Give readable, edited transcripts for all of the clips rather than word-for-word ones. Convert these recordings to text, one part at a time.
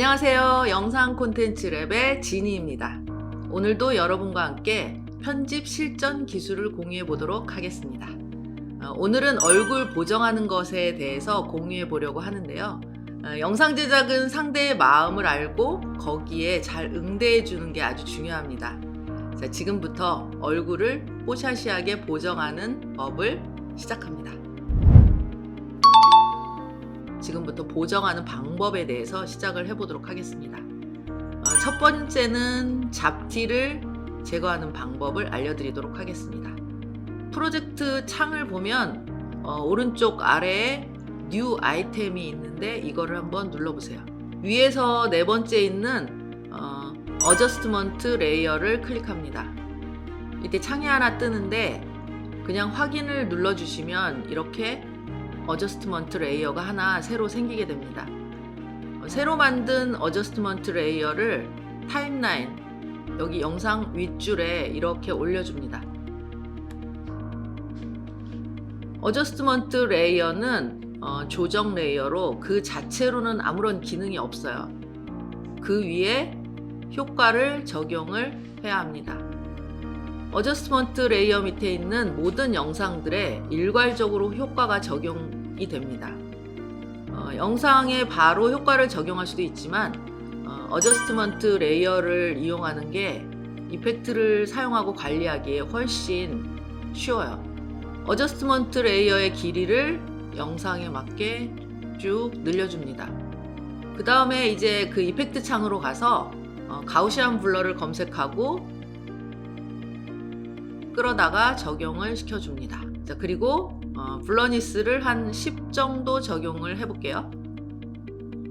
안녕하세요. 영상 콘텐츠 랩의 지니입니다. 오늘도 여러분과 함께 편집 실전 기술을 공유해 보도록 하겠습니다. 오늘은 얼굴 보정하는 것에 대해서 공유해 보려고 하는데요. 영상 제작은 상대의 마음을 알고 거기에 잘 응대해 주는 게 아주 중요합니다. 자, 지금부터 얼굴을 뽀샤시하게 보정하는 법을 시작합니다. 지금부터 보정하는 방법에 대해서 시작을 해보도록 하겠습니다. 첫 번째는 잡티를 제거하는 방법을 알려드리도록 하겠습니다. 프로젝트 창을 보면 오른쪽 아래에 뉴 아이템이 있는데 이거를 한번 눌러보세요. 위에서 네 번째 있는 어저스트먼트 레이어를 클릭합니다. 이때 창이 하나 뜨는데 그냥 확인을 눌러주시면 이렇게 어저스트먼트 레이어가 하나 새로 생기게 됩니다. 새로 만든 어저스트먼트 레이어를 타임라인 여기 영상 윗줄에 이렇게 올려줍니다. 어저스트먼트 레이어는 조정 레이어로 그 자체로는 아무런 기능이 없어요. 그 위에 효과를 적용을 해야 합니다. 어저스트먼트 레이어 밑에 있는 모든 영상들에 일괄적으로 효과가 적용이 됩니다. 영상에 바로 효과를 적용할 수도 있지만 어저스트먼트 레이어를 이용하는 게 이펙트를 사용하고 관리하기에 훨씬 쉬워요. 어저스트먼트 레이어의 길이를 영상에 맞게 쭉 늘려줍니다. 그 다음에 이제 그 이펙트 창으로 가서 가우시안 블러를 검색하고 끌어다가 적용을 시켜줍니다. 자, 그리고 블러니스를 한 10 정도 적용을 해볼게요.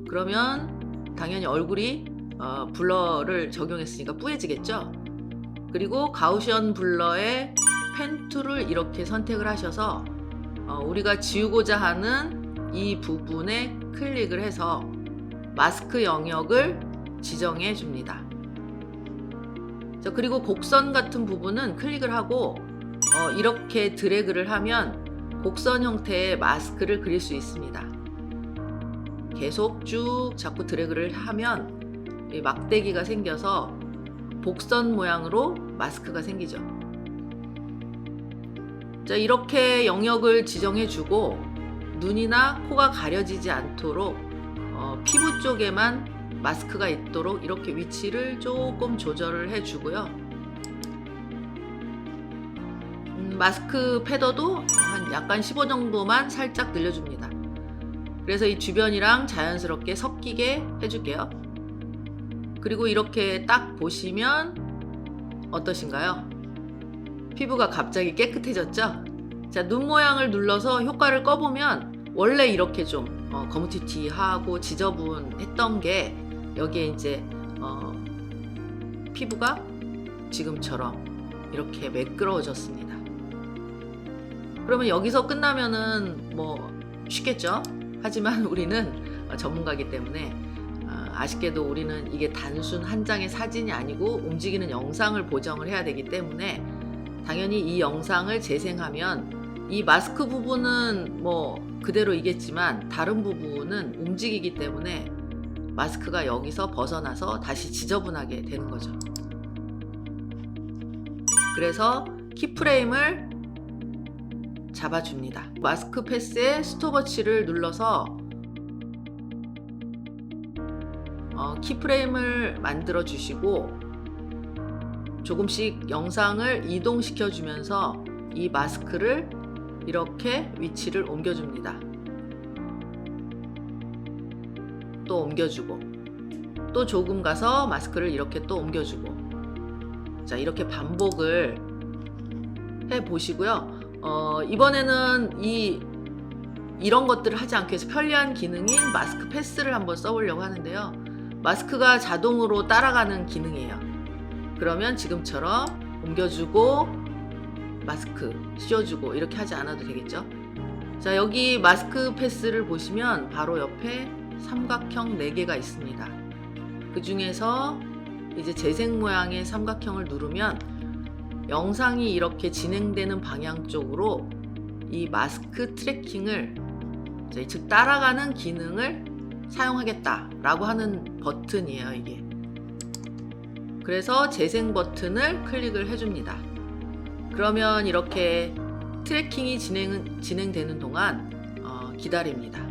그러면 당연히 얼굴이 블러를 적용했으니까 뿌얘지겠죠? 그리고 가우시안 블러의 펜 툴을 이렇게 선택을 하셔서 우리가 지우고자 하는 이 부분에 클릭을 해서 마스크 영역을 지정해 줍니다. 자, 그리고 곡선 같은 부분은 클릭을 하고 이렇게 드래그를 하면 곡선 형태의 마스크를 그릴 수 있습니다. 계속 쭉 자꾸 드래그를 하면 막대기가 생겨서 복선 모양으로 마스크가 생기죠. 자, 이렇게 영역을 지정해 주고 눈이나 코가 가려지지 않도록 피부 쪽에만 마스크가 있도록 이렇게 위치를 조금 조절을 해주고요. 마스크 패더도 한 약간 15 정도만 살짝 늘려줍니다. 그래서 이 주변이랑 자연스럽게 섞이게 해줄게요. 그리고 이렇게 딱 보시면 어떠신가요? 피부가 갑자기 깨끗해졌죠? 자, 눈 모양을 눌러서 효과를 꺼보면 원래 이렇게 좀 거무튀튀하고 지저분했던 게 여기에 이제 피부가 지금처럼 이렇게 매끄러워졌습니다. 그러면 여기서 끝나면은 뭐 쉽겠죠? 하지만 우리는 전문가이기 때문에 아쉽게도 우리는 이게 단순 한 장의 사진이 아니고 움직이는 영상을 보정을 해야 되기 때문에 당연히 이 영상을 재생하면 이 마스크 부분은 뭐 그대로이겠지만 다른 부분은 움직이기 때문에 마스크가 여기서 벗어나서 다시 지저분하게 되는 거죠. 그래서 키프레임을 잡아줍니다. 마스크 패스에 스톱워치를 눌러서 키프레임을 만들어 주시고 조금씩 영상을 이동시켜 주면서 이 마스크를 이렇게 위치를 옮겨줍니다. 또 옮겨주고 또 조금 가서 마스크를 이렇게 또 옮겨주고 자, 이렇게 반복을 해 보시고요. 이번에는 이런 것들을 하지 않기 위해서 편리한 기능인 마스크 패스를 한번 써보려고 하는데요. 마스크가 자동으로 따라가는 기능이에요. 그러면 지금처럼 옮겨주고 마스크 씌워주고 이렇게 하지 않아도 되겠죠. 자, 여기 마스크 패스를 보시면 바로 옆에 삼각형 4개가 있습니다. 그 중에서 이제 재생 모양의 삼각형을 누르면 영상이 이렇게 진행되는 방향 쪽으로 이 마스크 트래킹을 즉 따라가는 기능을 사용하겠다라고 하는 버튼이에요, 이게. 그래서 재생 버튼을 클릭을 해줍니다. 그러면 이렇게 트래킹이 진행되는 동안 기다립니다.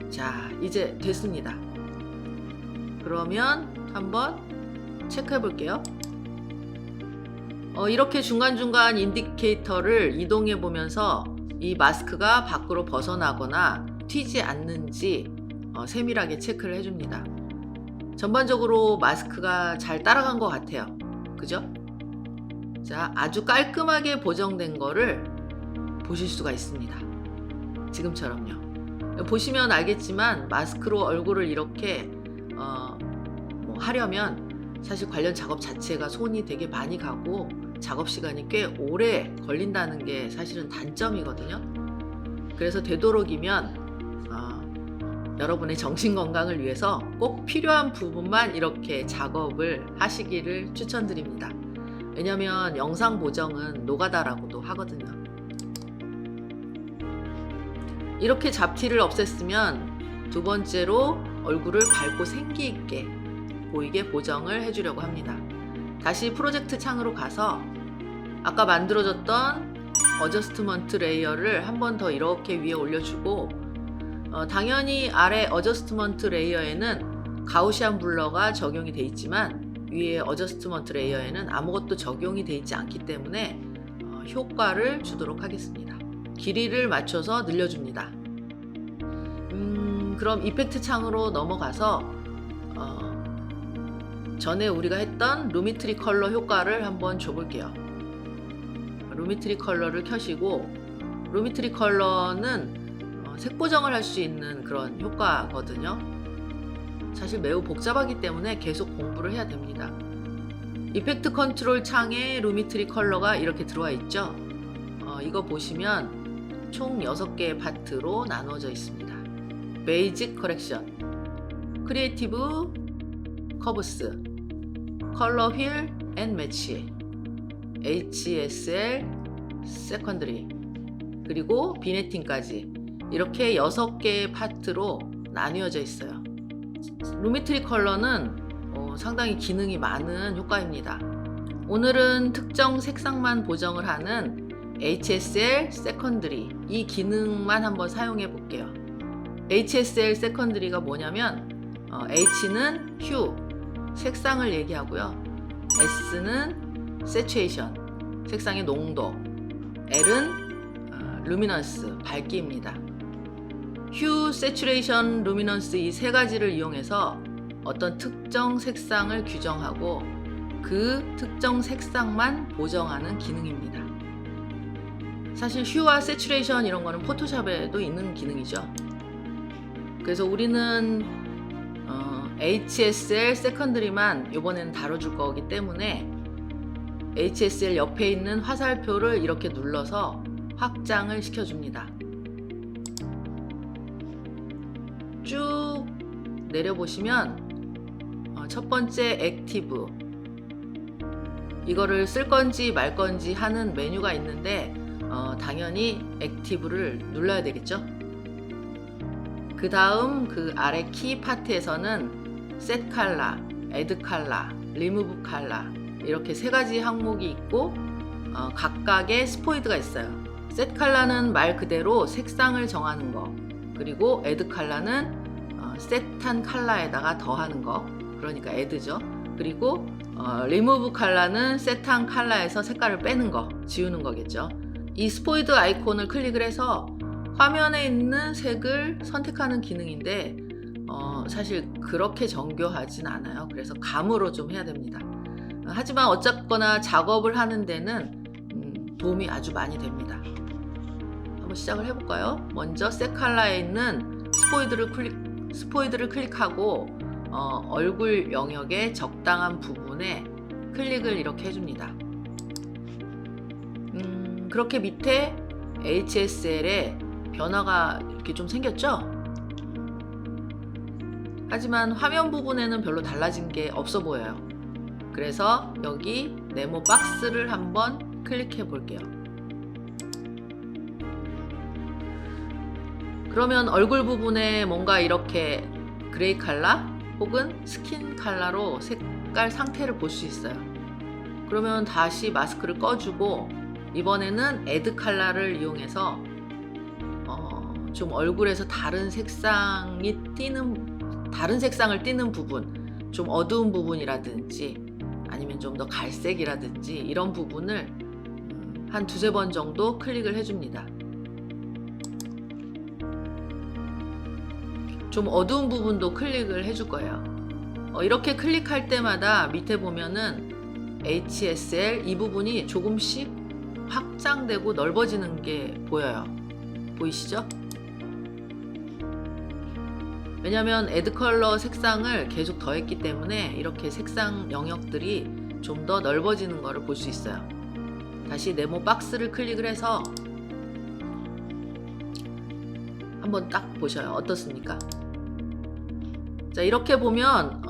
자, 이제 됐습니다. 그러면 한번 체크해 볼게요. 이렇게 중간중간 인디케이터를 이동해 보면서 이 마스크가 밖으로 벗어나거나 튀지 않는지 세밀하게 체크를 해줍니다. 전반적으로 마스크가 잘 따라간 것 같아요. 그죠? 자, 아주 깔끔하게 보정된 거를 보실 수가 있습니다. 지금처럼요. 보시면 알겠지만 마스크로 얼굴을 이렇게 뭐 하려면 사실 관련 작업 자체가 손이 되게 많이 가고 작업 시간이 꽤 오래 걸린다는 게 사실은 단점이거든요. 그래서 되도록이면 여러분의 정신 건강을 위해서 꼭 필요한 부분만 이렇게 작업을 하시기를 추천드립니다. 왜냐하면 영상 보정은 노가다라고도 하거든요. 이렇게 잡티를 없앴으면 두 번째로 얼굴을 밝고 생기 있게 보이게 보정을 해주려고 합니다. 다시 프로젝트 창으로 가서 아까 만들어졌던 어저스트먼트 레이어를 한 번 더 이렇게 위에 올려주고 당연히 아래 어저스트먼트 레이어에는 가우시안 블러가 적용이 되어 있지만 위에 어저스트먼트 레이어에는 아무것도 적용이 되어 있지 않기 때문에 효과를 주도록 하겠습니다. 길이를 맞춰서 늘려줍니다. 그럼 이펙트 창으로 넘어가서 전에 우리가 했던 루미트리 컬러 효과를 한번 줘볼게요. 루미트리 컬러를 켜시고, 루미트리 컬러는 색 보정을 할 수 있는 그런 효과거든요. 사실 매우 복잡하기 때문에 계속 공부를 해야 됩니다. 이펙트 컨트롤 창에 루미트리 컬러가 이렇게 들어와 있죠. 이거 보시면 총 6개의 파트로 나누어져 있습니다. 베이직 커렉션, 크리에이티브 커브스, 컬러 휠 앤 매치, HSL 세컨더리, 그리고 비네팅까지 이렇게 6개의 파트로 나뉘어져 있어요. 루미트리 컬러는 상당히 기능이 많은 효과입니다. 오늘은 특정 색상만 보정을 하는 HSL 세컨더리 이 기능만 한번 사용해 볼게요. HSL 세컨더리가 뭐냐면 H는 휴, 색상을 얘기하고요. S는 세츄에이션, 색상의 농도, L은 루미넌스, 밝기입니다. 휴, 세츄레이션, 루미넌스 이 세 가지를 이용해서 어떤 특정 색상을 규정하고 그 특정 색상만 보정하는 기능입니다. 사실 휴와 세츄레이션 이런 거는 포토샵에도 있는 기능이죠. 그래서 우리는 HSL 세컨더리만 이번에는 다뤄줄 거기 때문에 HSL 옆에 있는 화살표를 이렇게 눌러서 확장을 시켜줍니다. 쭉 내려보시면 첫 번째 액티브, 이거를 쓸 건지 말 건지 하는 메뉴가 있는데 당연히 액티브를 눌러야 되겠죠. 그 다음 그 아래 키 파트에서는 셋 컬러, 애드 컬러, 리무브 컬러 이렇게 세 가지 항목이 있고 각각의 스포이드가 있어요. 셋 컬러는 말 그대로 색상을 정하는 거, 그리고 애드 컬러는 셋한 컬러에다가 더하는 거, 그러니까 애드죠. 그리고 리무브 컬러는 셋한 컬러에서 색깔을 빼는 거, 지우는 거겠죠. 이 스포이드 아이콘을 클릭을 해서 화면에 있는 색을 선택하는 기능인데 사실 그렇게 정교하진 않아요. 그래서 감으로 좀 해야 됩니다. 하지만 어쨌거나 작업을 하는 데는 도움이 아주 많이 됩니다. 한번 시작을 해볼까요? 먼저 셋 컬러에 있는 스포이드를 클릭하고 얼굴 영역의 적당한 부분에 클릭을 이렇게 해줍니다. 그렇게 밑에 HSL에 변화가 이렇게 좀 생겼죠? 하지만 화면 부분에는 별로 달라진 게 없어 보여요. 그래서 여기 네모 박스를 한번 클릭해 볼게요. 그러면 얼굴 부분에 뭔가 이렇게 그레이 컬러 혹은 스킨 컬러로 색깔 상태를 볼 수 있어요. 그러면 다시 마스크를 꺼주고 이번에는 애드 컬러를 이용해서 좀 얼굴에서 다른 색상을 띠는 부분, 좀 어두운 부분이라든지 아니면 좀 더 갈색이라든지 이런 부분을 한 두세 번 정도 클릭을 해줍니다. 좀 어두운 부분도 클릭을 해줄 거예요. 이렇게 클릭할 때마다 밑에 보면은 HSL 이 부분이 조금씩 확장되고 넓어지는 게 보여요. 보이시죠? 왜냐면 애드 컬러 색상을 계속 더했기 때문에 이렇게 색상 영역들이 좀 더 넓어지는 것을 볼 수 있어요. 다시 네모 박스를 클릭을 해서 한번 딱 보셔요. 어떻습니까? 자, 이렇게 보면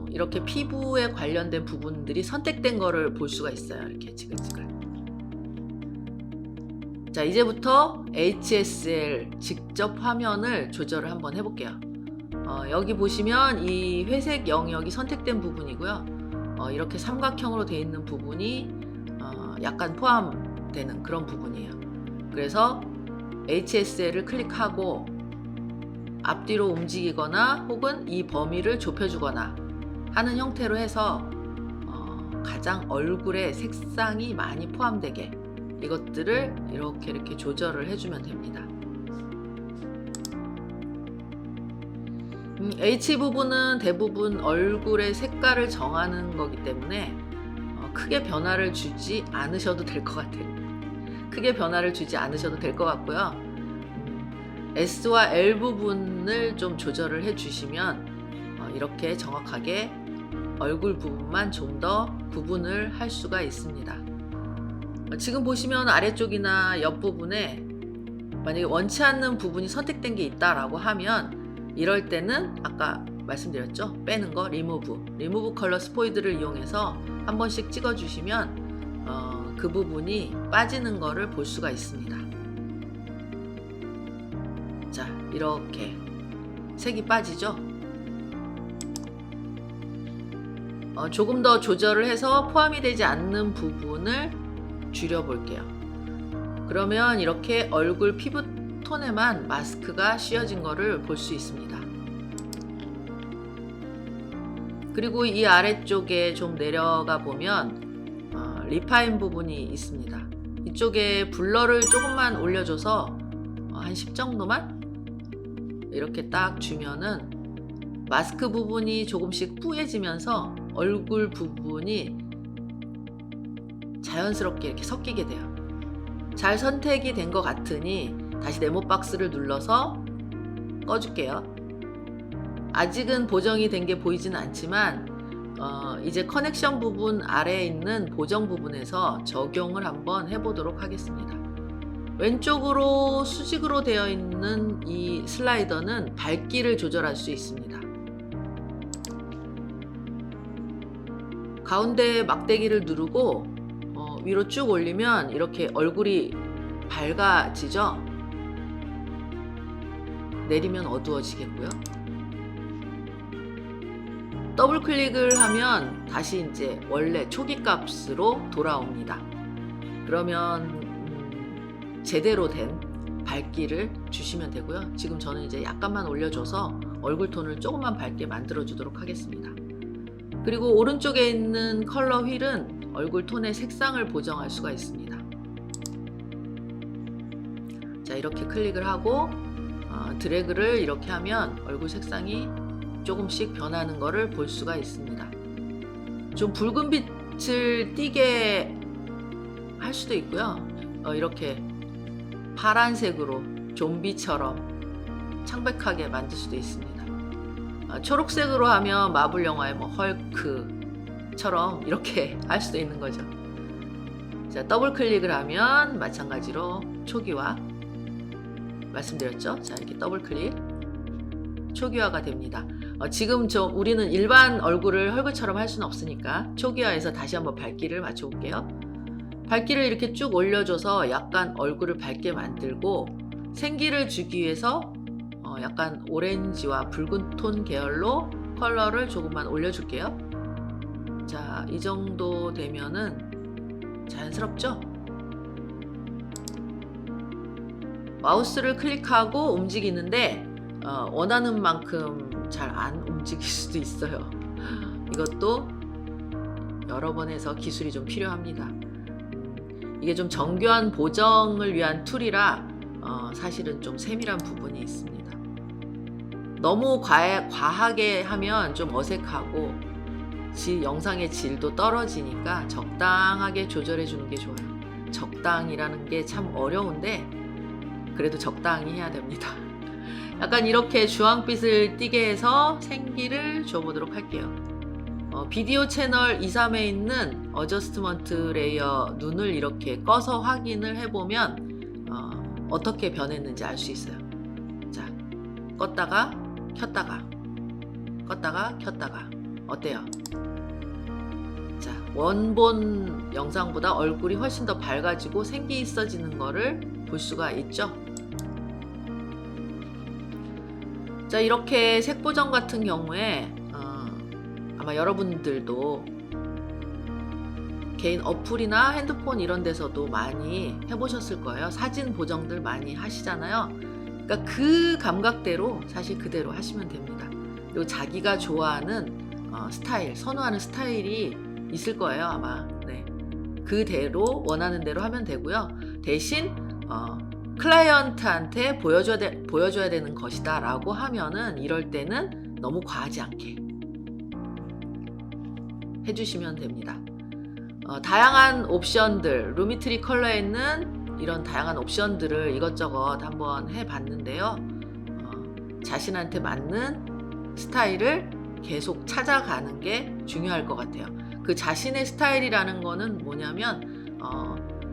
이렇게 피부에 관련된 부분들이 선택된 거를 볼 수가 있어요. 이렇게 지글지글. 자, 이제부터 HSL 직접 화면을 조절을 한번 해볼게요. 여기 보시면 이 회색 영역이 선택된 부분이고요. 이렇게 삼각형으로 되어 있는 부분이 약간 포함되는 그런 부분이에요. 그래서 HSL을 클릭하고 앞뒤로 움직이거나 혹은 이 범위를 좁혀주거나 하는 형태로 해서 가장 얼굴에 색상이 많이 포함되게 이것들을 이렇게 조절을 해주면 됩니다. H 부분은 대부분 얼굴의 색깔을 정하는 거기 때문에 크게 변화를 주지 않으셔도 될 것 같아요. 크게 변화를 주지 않으셔도 될 것 같고요. S와 L 부분을 좀 조절을 해주시면 이렇게 정확하게 얼굴 부분만 좀 더 구분을 할 수가 있습니다. 지금 보시면 아래쪽이나 옆부분에 만약에 원치 않는 부분이 선택된 게 있다라고 하면 이럴 때는 아까 말씀드렸죠? 빼는 거 리무브 컬러 스포이드를 이용해서 한 번씩 찍어 주시면 그 부분이 빠지는 거를 볼 수가 있습니다. 자, 이렇게 색이 빠지죠? 조금 더 조절을 해서 포함이 되지 않는 부분을 줄여 볼게요. 그러면 이렇게 얼굴 피부 톤에만 마스크가 씌워진 거를 볼 수 있습니다. 그리고 이 아래쪽에 좀 내려가 보면 리파인 부분이 있습니다. 이쪽에 블러를 조금만 올려줘서 한 10 정도만 이렇게 딱 주면은 마스크 부분이 조금씩 뿌얘지면서 얼굴 부분이 자연스럽게 이렇게 섞이게 돼요. 잘 선택이 된 것 같으니 다시 네모 박스를 눌러서 꺼줄게요. 아직은 보정이 된 게 보이지는 않지만 이제 커넥션 부분 아래에 있는 보정 부분에서 적용을 한번 해보도록 하겠습니다. 왼쪽으로 수직으로 되어 있는 이 슬라이더는 밝기를 조절할 수 있습니다. 가운데 막대기를 누르고 위로 쭉 올리면 이렇게 얼굴이 밝아지죠? 내리면 어두워지겠고요. 더블 클릭을 하면 다시 이제 원래 초기 값으로 돌아옵니다. 그러면 제대로 된 밝기를 주시면 되고요. 지금 저는 이제 약간만 올려줘서 얼굴 톤을 조금만 밝게 만들어 주도록 하겠습니다. 그리고 오른쪽에 있는 컬러 휠은 얼굴 톤의 색상을 보정할 수가 있습니다. 자, 이렇게 클릭을 하고 드래그를 이렇게 하면 얼굴 색상이 조금씩 변하는 것을 볼 수가 있습니다. 좀 붉은 빛을 띠게 할 수도 있고요. 이렇게 파란색으로 좀비처럼 창백하게 만들 수도 있습니다. 초록색으로 하면 마블 영화의 뭐 헐크처럼 이렇게 할 수도 있는 거죠. 자, 더블 클릭을 하면 마찬가지로 초기화 말씀드렸죠. 자, 이렇게 더블 클릭 초기화가 됩니다. 지금 우리는 일반 얼굴을 헐크처럼 할 수는 없으니까 초기화해서 다시 한번 밝기를 맞춰볼게요. 밝기를 이렇게 쭉 올려줘서 약간 얼굴을 밝게 만들고 생기를 주기 위해서 약간 오렌지와 붉은 톤 계열로 컬러를 조금만 올려줄게요. 자, 이 정도 되면은 자연스럽죠? 마우스를 클릭하고 움직이는데 원하는 만큼 잘 안 움직일 수도 있어요. 이것도 여러 번 해서 기술이 좀 필요합니다. 이게 좀 정교한 보정을 위한 툴이라 사실은 좀 세밀한 부분이 있습니다. 너무 과하게 하면 좀 어색하고 영상의 질도 떨어지니까 적당하게 조절해 주는 게 좋아요. 적당이라는 게 참 어려운데 그래도 적당히 해야 됩니다. 약간 이렇게 주황빛을 띠게 해서 생기를 줘보도록 할게요. 비디오 채널 2, 3에 있는 어저스트먼트 레이어 눈을 이렇게 꺼서 확인을 해보면 어떻게 변했는지 알 수 있어요. 자, 껐다가 켰다가 껐다가 켰다가 어때요? 자, 원본 영상보다 얼굴이 훨씬 더 밝아지고 생기 있어지는 거를 볼 수가 있죠. 자, 이렇게 색 보정 같은 경우에 아마 여러분들도 개인 어플이나 핸드폰 이런 데서도 많이 해보셨을 거예요. 사진 보정들 많이 하시잖아요. 그러니까 그 감각대로 사실 그대로 하시면 됩니다. 그리고 자기가 좋아하는 스타일, 선호하는 스타일이 있을 거예요, 아마. 네. 그대로 원하는 대로 하면 되고요. 대신 클라이언트한테 보여줘야 되는 것이다 라고 하면은 이럴 때는 너무 과하지 않게 해주시면 됩니다. 다양한 옵션들, 루미트리 컬러에 있는 이런 다양한 옵션들을 이것저것 한번 해봤는데요. 자신한테 맞는 스타일을 계속 찾아가는 게 중요할 것 같아요. 그 자신의 스타일이라는 거는 뭐냐면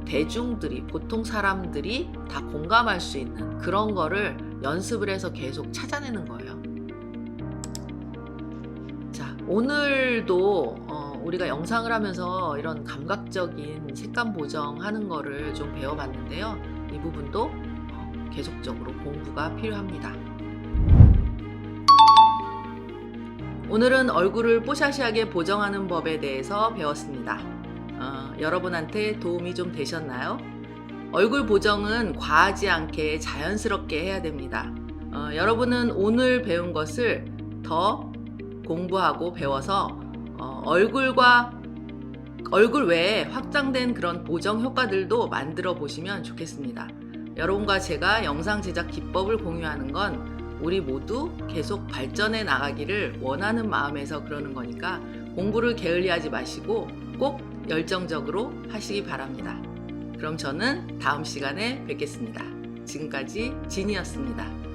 대중들이, 보통 사람들이 다 공감할 수 있는 그런 거를 연습을 해서 계속 찾아내는 거예요. 자, 오늘도 우리가 영상을 하면서 이런 감각적인 색감 보정하는 거를 좀 배워봤는데요. 이 부분도 계속적으로 공부가 필요합니다. 오늘은 얼굴을 뽀샤시하게 보정하는 법에 대해서 배웠습니다. 여러분한테 도움이 좀 되셨나요? 얼굴 보정은 과하지 않게 자연스럽게 해야 됩니다. 여러분은 오늘 배운 것을 더 공부하고 배워서 얼굴 외에 확장된 그런 보정 효과들도 만들어 보시면 좋겠습니다. 여러분과 제가 영상 제작 기법을 공유하는 건 우리 모두 계속 발전해 나가기를 원하는 마음에서 그러는 거니까 공부를 게을리하지 마시고 꼭 열정적으로 하시기 바랍니다. 그럼 저는 다음 시간에 뵙겠습니다. 지금까지 진이었습니다.